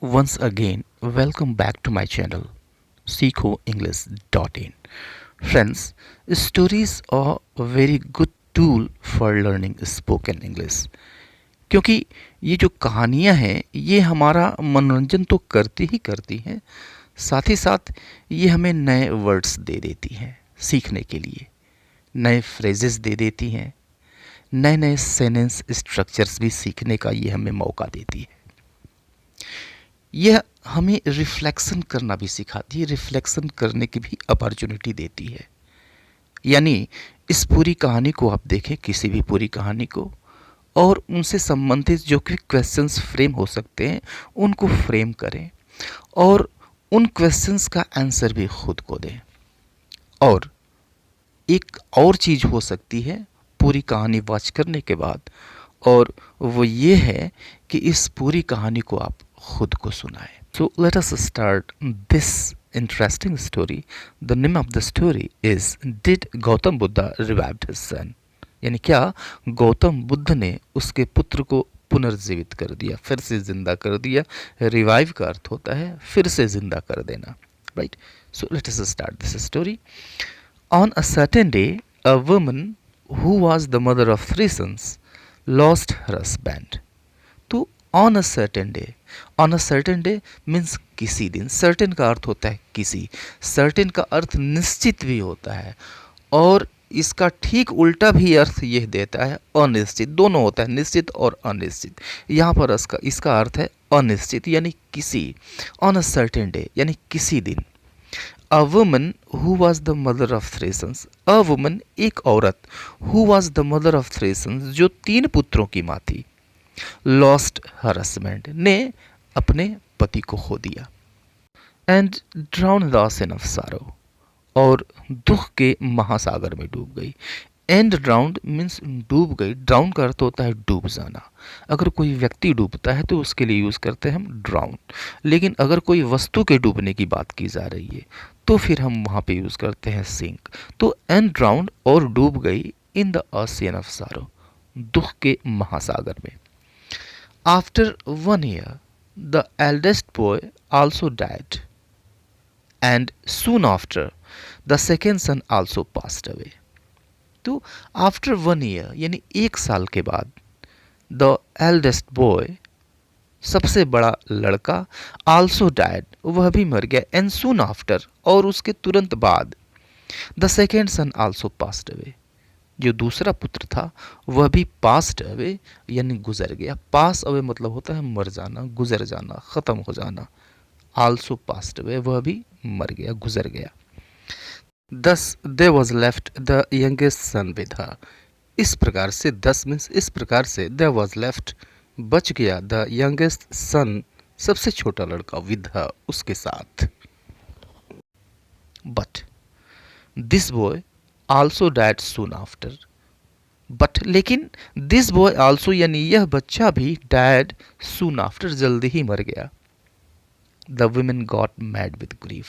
Once again, welcome back to my channel, seekoenglish.in. Friends, stories are a very good tool for learning spoken English. क्योंकि ये जो कहानियाँ हैं ये हमारा मनोरंजन तो करती ही करती हैं, साथ ही साथ ये हमें नए वर्ड्स दे देती हैं सीखने के लिए, नए फ्रेजेस दे देती हैं, नए नए सेंटेंस स्ट्रक्चर्स भी सीखने का ये हमें मौका देती है। यह हमें रिफ्लेक्शन करना भी सिखाती है, रिफ्लेक्शन करने की भी अपॉर्चुनिटी देती है। यानी इस पूरी कहानी को आप देखें, किसी भी पूरी कहानी को, और उनसे संबंधित जो कि क्वेश्चंस फ्रेम हो सकते हैं उनको फ्रेम करें और उन क्वेश्चंस का आंसर भी खुद को दें। और एक और चीज़ हो सकती है पूरी कहानी वॉच करने के बाद, और वो ये है कि इस पूरी कहानी को आप खुद को सुनाएं। So let us start this interesting story. The name of the story is Did Gautam Buddha Revived His Son? यानी क्या गौतम बुद्ध ने उसके पुत्र को पुनर्जीवित कर दिया, फिर से जिंदा कर दिया। रिवाइव का अर्थ होता है फिर से जिंदा कर देना, right? So let us start this story. On a certain day, a woman who was the mother of three sons lost her husband. तो on a certain day, on a certain day means किसी दिन। certain का अर्थ होता है किसी, certain का अर्थ निश्चित भी होता है, और इसका ठीक उल्टा भी अर्थ यह देता है अनिश्चित। दोनों होता है, निश्चित और अनिश्चित। यहाँ पर इसका अर्थ है अनिश्चित यानी किसी। on a certain day यानी किसी दिन। A woman who was the mother of three sons. A woman एक औरत, who was the mother of three sons जो तीन पुत्रों की माँ थी। Lost her husband ने अपने पति को खो दिया। And drowned the ocean of sorrow और दुख के महासागर में डूब गई। एंड ड्राउंड मीन्स डूब गई। ड्राउन का अर्थ होता है डूब जाना। अगर कोई व्यक्ति डूबता है तो उसके लिए यूज़ करते हैं हम ड्राउन, लेकिन अगर कोई वस्तु के डूबने की बात की जा रही है तो फिर हम वहाँ पे यूज़ करते हैं सिंक। तो एंड ड्राउंड और डूब गई इन द ओशियन ऑफ सारो, दुख के महासागर में। After 1 year the eldest boy also died and soon after the second sun also passed away. तो आफ्टर 1 year यानी 1 साल के बाद द एल्डेस्ट बॉय सबसे बड़ा लड़का आल्सो डाइड वह भी मर गया, एंड सून आफ्टर और उसके तुरंत बाद the second sun also passed away जो दूसरा पुत्र था वह भी पास्ड अवे यानी गुजर गया। पास अवे मतलब होता है मर जाना, गुजर जाना, ख़त्म हो जाना। आल्सो पास्ड अवे वह भी मर गया, गुजर गया। Thus there was left the youngest son with her. इस प्रकार से, thus means इस प्रकार से, there was left बच गया the youngest son सबसे छोटा लड़का with her उसके साथ। But this boy also died soon after. But लेकिन this boy also यानी यह बच्चा भी died soon after जल्दी ही मर गया। The women got mad with grief.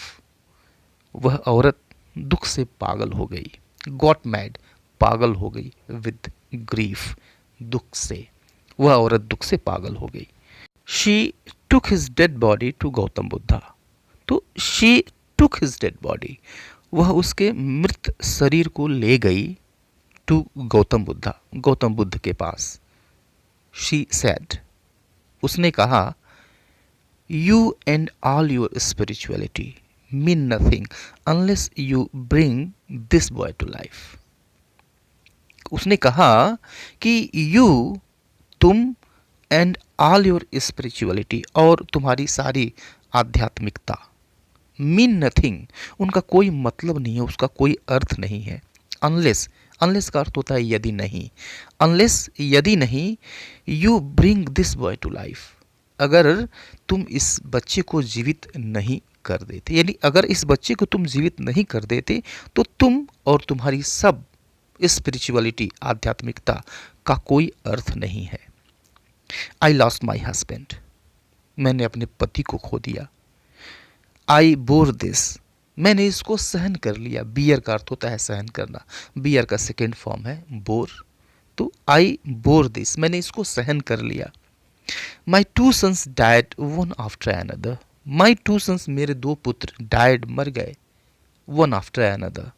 वह औरत दुख से पागल हो गई। गॉट मैड पागल हो गई, विद ग्रीफ दुख से। वह औरत दुख से पागल हो गई। She took his dead body to Gautam Buddha. तो she took his dead body वह उसके मृत शरीर को ले गई टू गौतम बुद्धा, गौतम बुद्ध के पास। शी सेड उसने कहा, you and all your spirituality mean nothing unless you bring this boy to life. उसने कहा कि you तुम and all your spirituality और तुम्हारी सारी आध्यात्मिकता mean nothing उनका कोई मतलब नहीं है, उसका कोई अर्थ नहीं है। unless unless का अर्थ होता है यदि नहीं। unless यदि नहीं you bring this boy to life अगर तुम इस बच्चे को जीवित नहीं कर देते, यानी अगर इस बच्चे को तुम जीवित नहीं कर देते तो तुम और तुम्हारी सब स्पिरिचुअलिटी आध्यात्मिकता का कोई अर्थ नहीं है। आई लॉस्ट माई हस्बैंड मैंने अपने पति को खो दिया। आई बोर दिस मैंने इसको सहन कर लिया। बियर का अर्थ होता है सहन करना, बियर का सेकेंड फॉर्म है बोर। तो आई बोर दिस मैंने इसको सहन कर लिया। My two sons died one after another. My two sons, मेरे दो पुत्र, डाइड, मर गए, वन आफ्टर अनदर,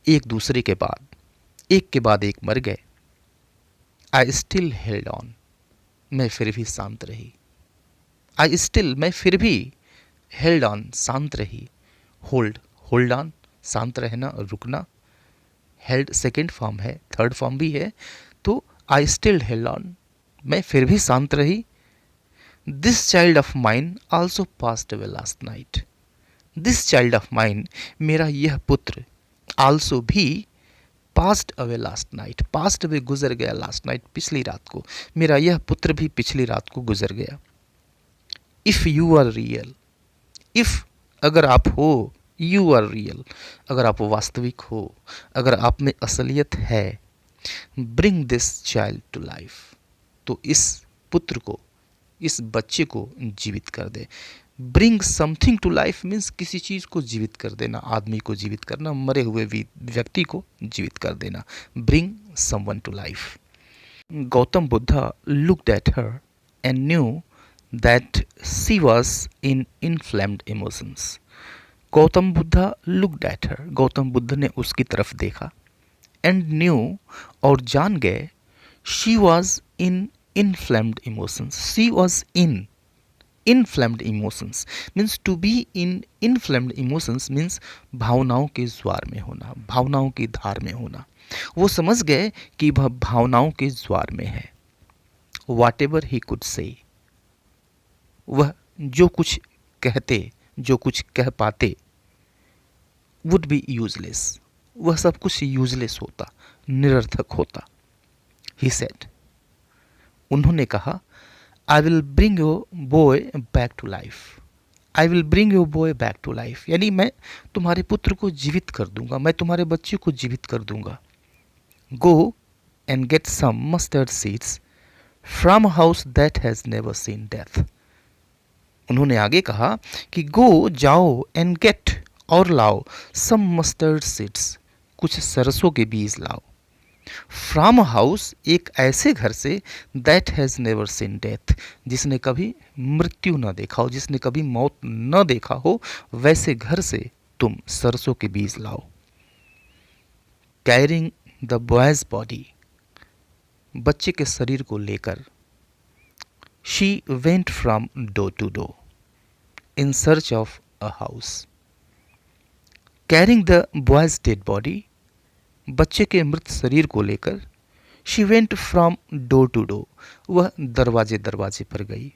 एक दूसरे के बाद, एक के बाद एक मर गए। आई स्टिल हेल्ड ऑन, मैं फिर भी शांत रही। आई स्टिल, मैं फिर भी, हेल्ड ऑन, शांत रही। होल्ड, होल्ड ऑन, शांत रहना, रुकना। हेल्ड सेकेंड फॉर्म है, थर्ड फॉर्म भी है, तो आई स्टिल हेल्ड ऑन, मैं फिर भी शांत रही। This child of mine also passed away last night. This child of mine, मेरा यह पुत्र, ऑल्सो भी, passed away last night, passed away गुजर गया, लास्ट नाइट पिछली रात को, मेरा यह पुत्र भी पिछली रात को गुजर गया। If you are real, if, अगर आप हो, यू आर रियल, अगर आप वास्तविक हो, अगर आप में असलियत है, bring this child to life, तो इस पुत्र को, इस बच्चे को जीवित कर दे। Bring something to life means किसी चीज़ को जीवित कर देना, आदमी को जीवित करना, मरे हुए व्यक्ति को जीवित कर देना। Bring someone to life. Gautam Buddha looked at her and knew that she was in inflamed emotions. Gautam Buddha looked at her, Gautam Buddha ने उसकी तरफ देखा, एंड न्यू, और जान गए, she was in inflamed emotions. She was in inflamed emotions means to be in inflamed emotions means भावनाओं के ज्वार में होना, भावनाओं की धार में होना। वो समझ गए कि वह भावनाओं के ज्वार में है। वाट एवर ही कुड से, वह जो कुछ कहते, जो कुछ कह पाते, वुड बी यूजलेस, वह सब कुछ यूजलेस होता, निरर्थक होता। ही सेड, उन्होंने कहा, I will bring your boy back to life. I will bring your boy back to life, यानी मैं तुम्हारे पुत्र को जीवित कर दूंगा, मैं तुम्हारे बच्चे को जीवित कर दूंगा। Go and get some mustard seeds from a house that has never seen death. उन्होंने आगे कहा कि गो, जाओ, एंड गेट, और लाओ, सम मस्टर्ड सीड्स, कुछ सरसों के बीज लाओ, फ्रॉम हाउस, एक ऐसे घर से, that has never seen death, जिसने कभी मृत्यु न देखा हो, जिसने कभी मौत न देखा हो, वैसे घर से तुम सरसों के बीज लाओ। कैरिंग द बॉयज बॉडी, बच्चे के शरीर को लेकर, she went from door to door in search of a house. Carrying the boy's dead body, बच्चे के मृत शरीर को लेकर, she went from door to door, वह दरवाजे दरवाजे पर गई।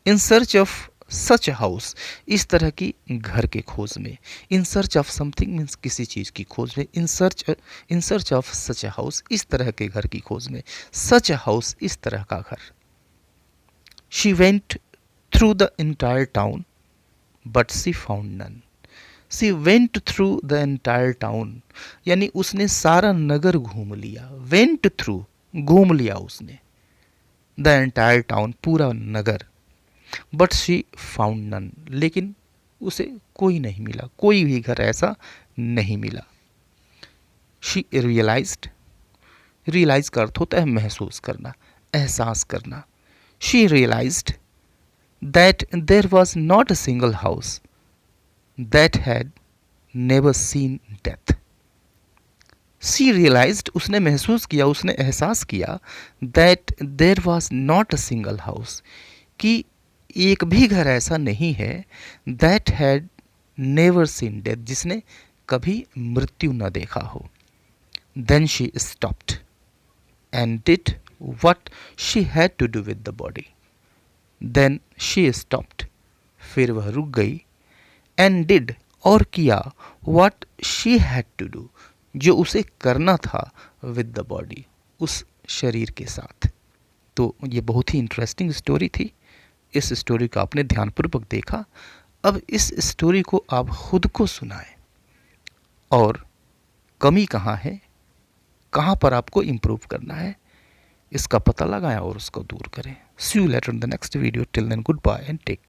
In search of such house, इस तरह की घर के खोज में। In search of something means किसी चीज़ की खोज में। In search of such house, इस तरह के घर की खोज में। सच हाउस, इस तरह का घर। She went through the entire town but she found none. She went through the entire town, यानी उसने सारा नगर घूम लिया। वेंट थ्रू, घूम लिया उसने, द एंटायर टाउन, पूरा नगर। बट शी फाउंड नन, लेकिन उसे कोई नहीं मिला, कोई भी घर ऐसा नहीं मिला। शी रियलाइज्ड, रियलाइज का अर्थ होता है महसूस करना, एहसास करना। She realised that there was not a single house that had never seen death. She realized, उसने महसूस किया, उसने एहसास किया, that there was not a single house, कि एक भी घर ऐसा नहीं है, that had never seen death, जिसने कभी मृत्यु न देखा हो। Then she stopped and did what she had to do with the body. Then she stopped, फिर वह रुक गई, एंड डिड, और किया, what she had to do, जो उसे करना था, with the body, उस शरीर के साथ। तो ये बहुत ही इंटरेस्टिंग स्टोरी थी। इस स्टोरी को आपने ध्यानपूर्वक देखा। अब इस स्टोरी को आप खुद को सुनाएं और कमी कहाँ है, कहाँ पर आपको इम्प्रूव करना है, इसका पता लगाएं और उसको दूर करें। See you later in the next video. Till then, goodbye and take care.